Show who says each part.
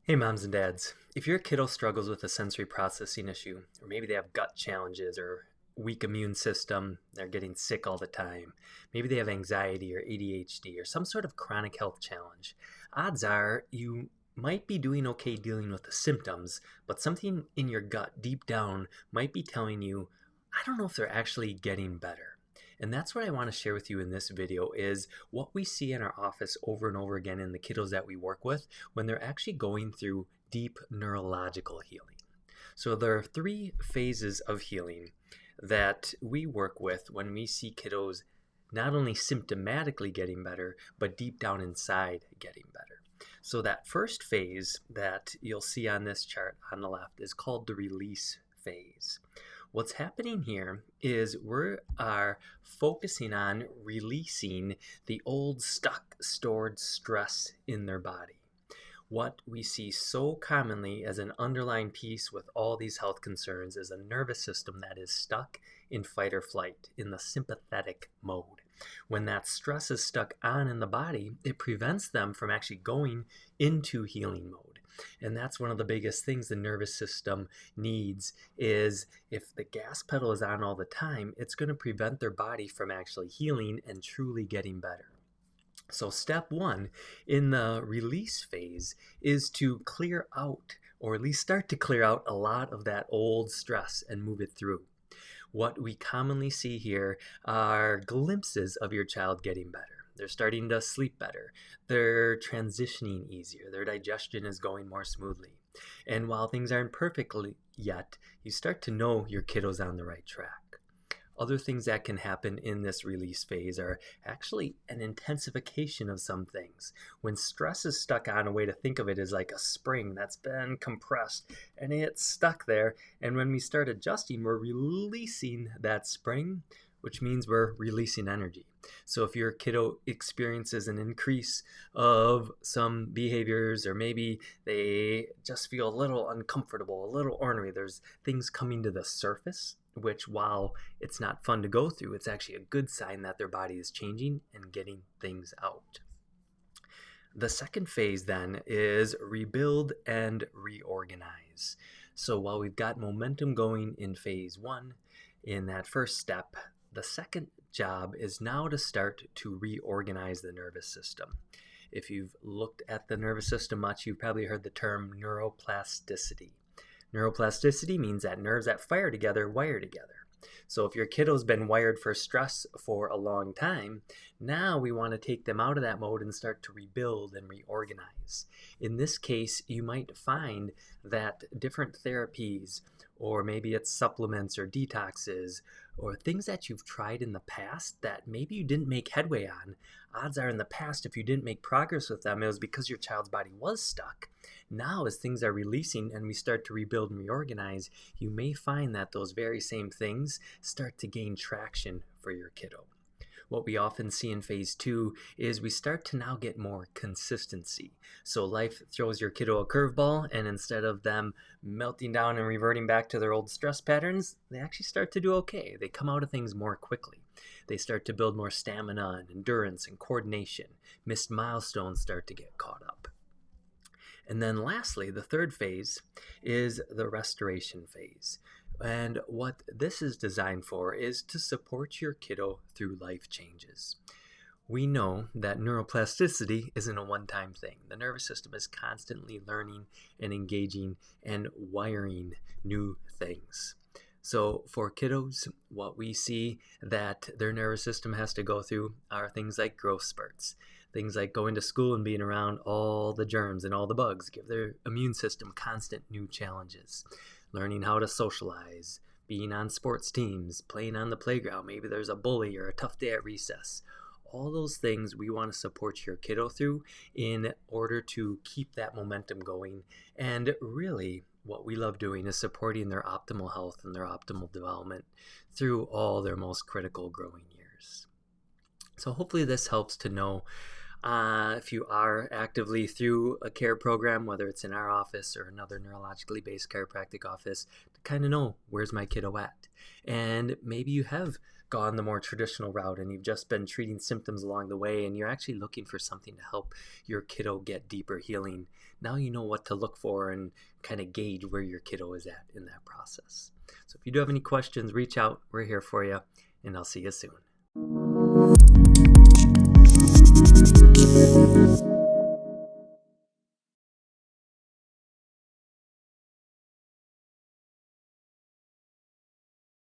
Speaker 1: Hey moms and dads, if your kiddo struggles with a sensory processing issue, or maybe they have gut challenges or weak immune system, they're getting sick all the time, maybe they have anxiety or ADHD or some sort of chronic health challenge, odds are you might be doing okay dealing with the symptoms, but something in your gut deep down might be telling you, I don't know if they're actually getting better. And that's what I want to share with you in this video is what we see in our office over and over again in the kiddos that we work with when they're actually going through deep neurological healing. So there are three phases of healing that we work with when we see kiddos not only symptomatically getting better, but deep down inside getting better. So that first phase that you'll see on this chart on the left is called the release phase. What's happening here is we are focusing on releasing the old stuck stored stress in their body. What we see so commonly as an underlying piece with all these health concerns is a nervous system that is stuck in fight or flight, in the sympathetic mode. When that stress is stuck on in the body, it prevents them from actually going into healing mode. And that's one of the biggest things the nervous system needs is if the gas pedal is on all the time, it's going to prevent their body from actually healing and truly getting better. So step one in the release phase is to clear out, or at least start to clear out a lot of that old stress and move it through. What we commonly see here are glimpses of your child getting better. They're starting to sleep better. They're transitioning easier. Their digestion is going more smoothly. And while things aren't perfectly yet, you start to know your kiddo's on the right track. Other things that can happen in this release phase are actually an intensification of some things. When stress is stuck on, a way to think of it is like a spring that's been compressed and it's stuck there. And when we start adjusting, we're releasing that spring, which means we're releasing energy. So if your kiddo experiences an increase of some behaviors, or maybe they just feel a little uncomfortable, a little ornery, there's things coming to the surface, which while it's not fun to go through, it's actually a good sign that their body is changing and getting things out. The second phase then is rebuild and reorganize. So while we've got momentum going in phase one, in that first step, the second job is now to start to reorganize the nervous system. If you've looked at the nervous system much, you've probably heard the term neuroplasticity. Neuroplasticity means that nerves that fire together wire together. So if your kiddo's been wired for stress for a long time, now we want to take them out of that mode and start to rebuild and reorganize. In this case, you might find that different therapies, or maybe it's supplements or detoxes, or things that you've tried in the past that maybe you didn't make headway on, odds are in the past if you didn't make progress with them, it was because your child's body was stuck. Now as things are releasing and we start to rebuild and reorganize, you may find that those very same things start to gain traction for your kiddo. What we often see in phase two is we start to now get more consistency. So life throws your kiddo a curveball, and instead of them melting down and reverting back to their old stress patterns, they actually start to do okay. They come out of things more quickly. They start to build more stamina and endurance and coordination. Missed milestones start to get caught up. And then lastly, the third phase is the restoration phase. And what this is designed for is to support your kiddo through life changes. We know that neuroplasticity isn't a one-time thing. The nervous system is constantly learning and engaging and wiring new things. So for kiddos, what we see that their nervous system has to go through are things like growth spurts. Things like going to school and being around all the germs and all the bugs, give their immune system constant new challenges. Learning how to socialize, being on sports teams, playing on the playground. Maybe there's a bully or a tough day at recess. All those things we want to support your kiddo through in order to keep that momentum going. And really, what we love doing is supporting their optimal health and their optimal development through all their most critical growing years. So hopefully this helps to know if you are actively through a care program, whether it's in our office or another neurologically based chiropractic office, to kind of know where's my kiddo at. And maybe you have gone the more traditional route and you've just been treating symptoms along the way and you're actually looking for something to help your kiddo get deeper healing, now you know what to look for and kind of gauge where your kiddo is at in that process. So if you do have any questions, reach out. We're here for you, and I'll see you soon.